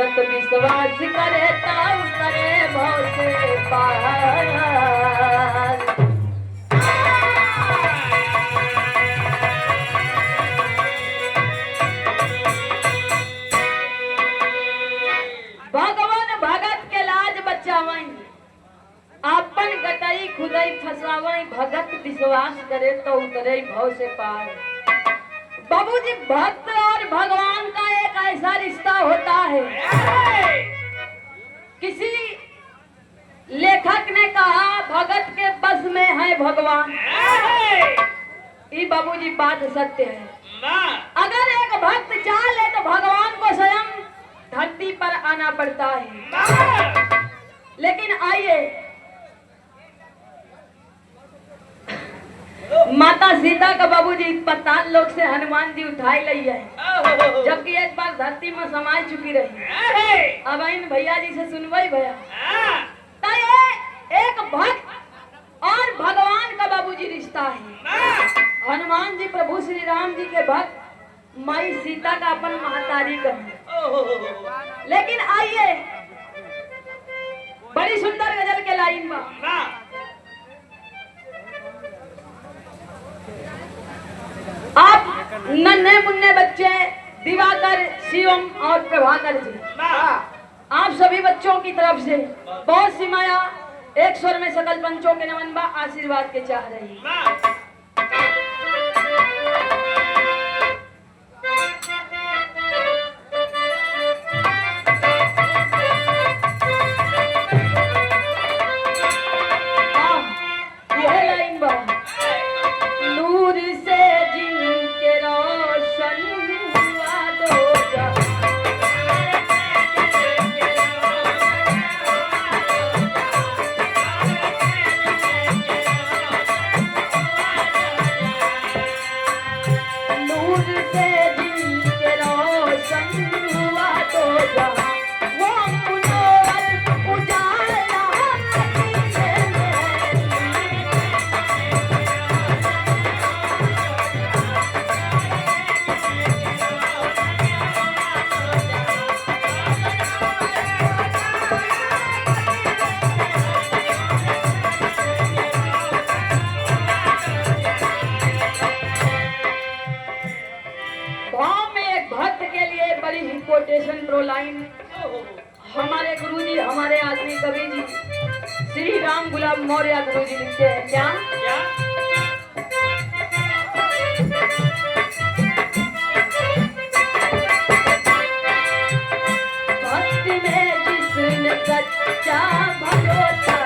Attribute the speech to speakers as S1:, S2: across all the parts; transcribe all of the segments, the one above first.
S1: भगत विश्वास करे ताऊ करे भव से पार। भगवान भगत के लाज बचावई, आपन गटाई खुदाई फसावई, भगत विश्वास करे तो उतरे भव से पार। बाबूजी, भक्त और भगवान का एक ऐसा रिश्ता होता है, किसी लेखक ने कहा भगत के बस में है भगवान। ये बाबूजी बात सत्य है। अगर एक भक्त चाहे तो भगवान को स्वयं धरती पर आना पड़ता है। लेकिन आइए, माता सीता का बाबूजी पताल लोक से हनुमान जी उठाई ली है, जबकि एक बार धरती में समा चुकी रही। अब इन भैया जी से सुनवाई भैया, तो ये एक भक्त और भगवान का बाबूजी रिश्ता है। हनुमान जी प्रभु श्री राम जी के भक्त, माई सीता का अपन महतारी का है। लेकिन आइए, बड़ी सुंदर गजल के लाइन में आप नन्हे मुन्ने बच्चे दिवाकर, शिवम और प्रभाकर जी, आप सभी बच्चों की तरफ से बहुत सी माया एक स्वर में सकल पंचों के नमन बा आशीर्वाद के चाह रही। कोटेशन प्रो लाइन हमारे गुरुजी, हमारे आदमी कवि जी श्री राम गुलाब मौर्य गुरुजी लिखते हैं। क्या भक्ति में जिसने सच्चा भरोसा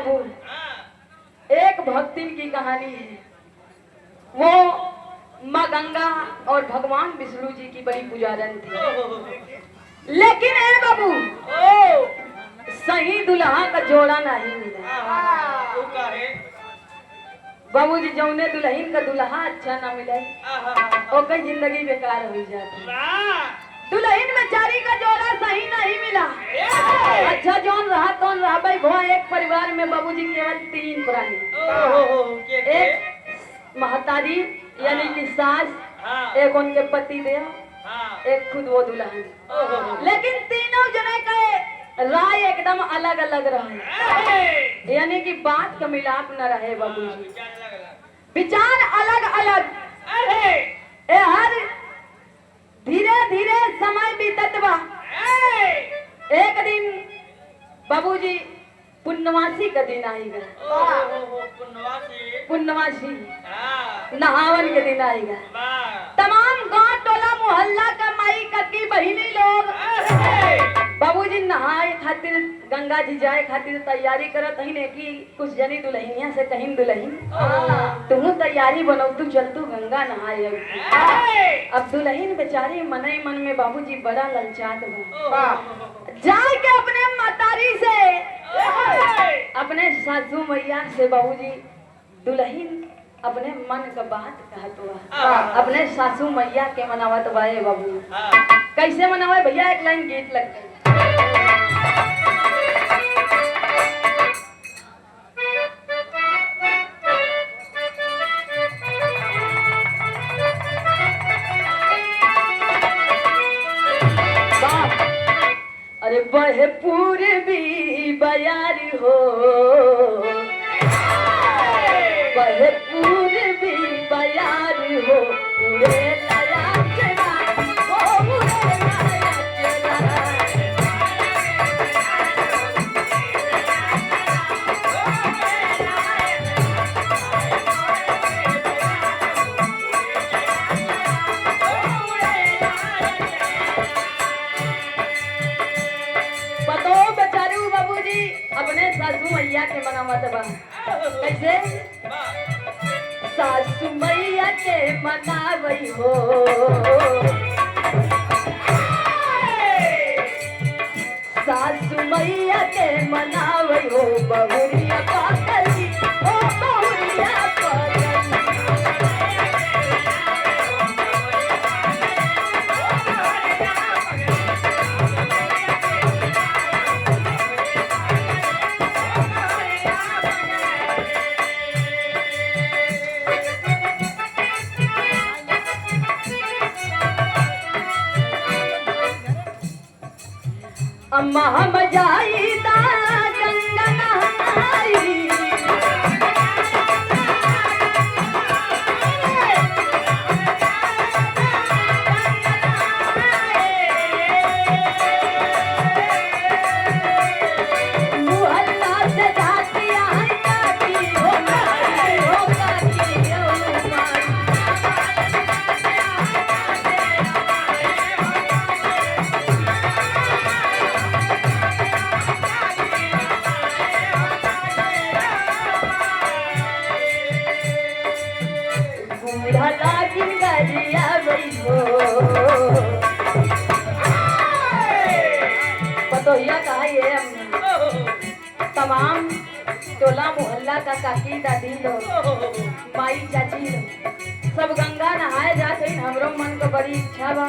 S1: बाबू, एक भक्तिन की कहानी है। वो माँ गंगा और भगवान विष्णु जी की बड़ी पुजारन थी, लेकिन ए बाबू सही दुल्हा का जोड़ा नहीं मिला। बाबू जी जौने दुल्हन का दुल्हा अच्छा ना मिले ओकर जिंदगी बेकार हो जाती। दुल्हन बेचारी का जोड़ा सही नहीं मिला। अच्छा जौन रहा तौन रहा भाई भो। एक परिवार में बाबूजी केवल 3 प्राणी, एक महतारी यानी कि सास, एक उनके पति देव, एक खुद वो दुल्हन। लेकिन तीनों जने का राय एकदम अलग अलग रहे, यानी कि बात का मिलाप न रहे बाबूजी, विचार अलग अलग। हर धीरे धीरे समय बीतत बा। एक दिन बाबूजी पुण्यवासी का दिन आई गया। पुण्यवासी नहावन के दिन आई गया। तमाम गांव टोला मोहल्ला का माई ककी बहिनी लोग बाबूजी नहाए खातिर गंगा जी जाए खातिर तैयारी करत हईन। कि कुछ जनी दुल्हनिया से कहीं दुल्हन तुम तैयारी बनौ, तू चल तू गंगा नहाए। अब दुल्हन बेचारी मने मन में बाबूजी बड़ा ललचात बा। जाए के अपने मातारी से अपने सासू मैया से बाबूजी दुल्हन अपने मन का बात कहत हुआ। अपने सासू मैया के मनावत बाए बाबू। कैसे मनावे भैया? एक लाइन गीत लग गई। अरे बहे पूर्वी बयार हो, बहे पूर्वी बयार हो, उड़े लया चला, ओ उड़े लया चला। अपने सासू मैया के मनावत बा। कैसे? सासू मैया के मनावई हो, सासू मैया के मनावई हो, बहुरिया पागली ओ बहुरिया पागली। अम्मा हम जाई दा गंगा नहाई, मोहल्ला से जाती आई काकी हो, काकी हो, काकी हो माई। पतोहिया कहा ये तमाम टोला मोहल्ला का काकी दादी लोग माई चाची लोग सब गंगा नहाए जाते हैं। हमरो मन को बड़ी इच्छा बा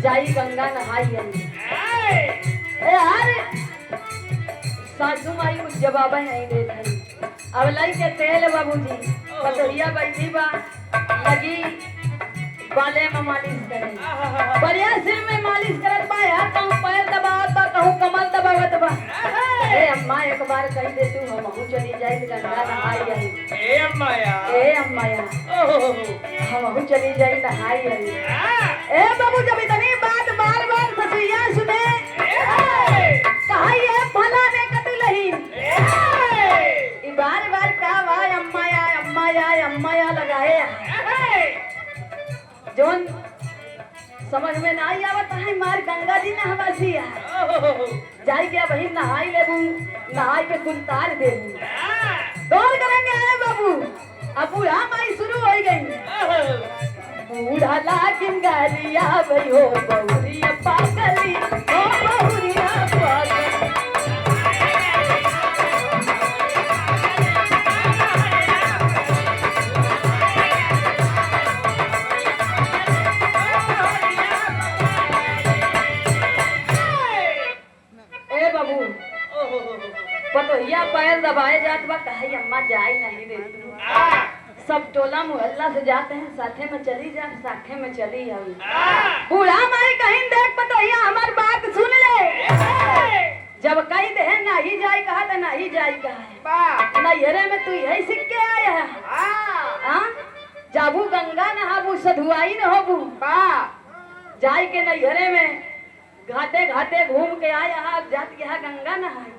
S1: जाई गंगा नहाई। यार सासू माई कुछ जवाब नहीं देते। अब लाई के तेल बाबूजी पतोहिया बैठी बा लगी बाले में मालिश करे, बढ़िया सिर में मालिश करत बा। यार कहूँ पैर दबावत बा, कहूँ कमर दबावत बा। ए अम्मा एक बार कही दे तू हमहू चली जाए गंगा नहाई आई। ए अम्मा या हमहू चली जाए नहाई आई। ए बाबू जब इतनी बात बार बार ससुइया सुने कहा ये भला ने कतलही बार बार का वाय अम्मा या लगाए। जोन समझ में नहीं आवत है मार गंगा जी नहवासिया जाई के वही नहाई लेबू नहाई पे कुंतार देबू दौड़ करेंगे है बाबू अब बूढ़ा माई शुरू हो गई बूढ़ा लागिन गालिया भई हो बहुरिया पागली हो बहुरिया पागली ए बाबू पतोहिया पैर दबाए जात बा कहे अम्मा जाई नहीं रे सब टोला मोहल्ला से जाते हैं साथे में चली जा साथे में चली आई बूढ़ा माई कहीं देख पतोहिया हमार बात सुन ले जब कही दे नहीं जाई कहा तो नहीं जाई कहा नैहरे में तू यही सीख के आया है जाबू गंगा नहाबू सधुआई न होबू जाई के नैहरे में घाटे घाटे घूम के आया जात यहाँ गंगा नहाई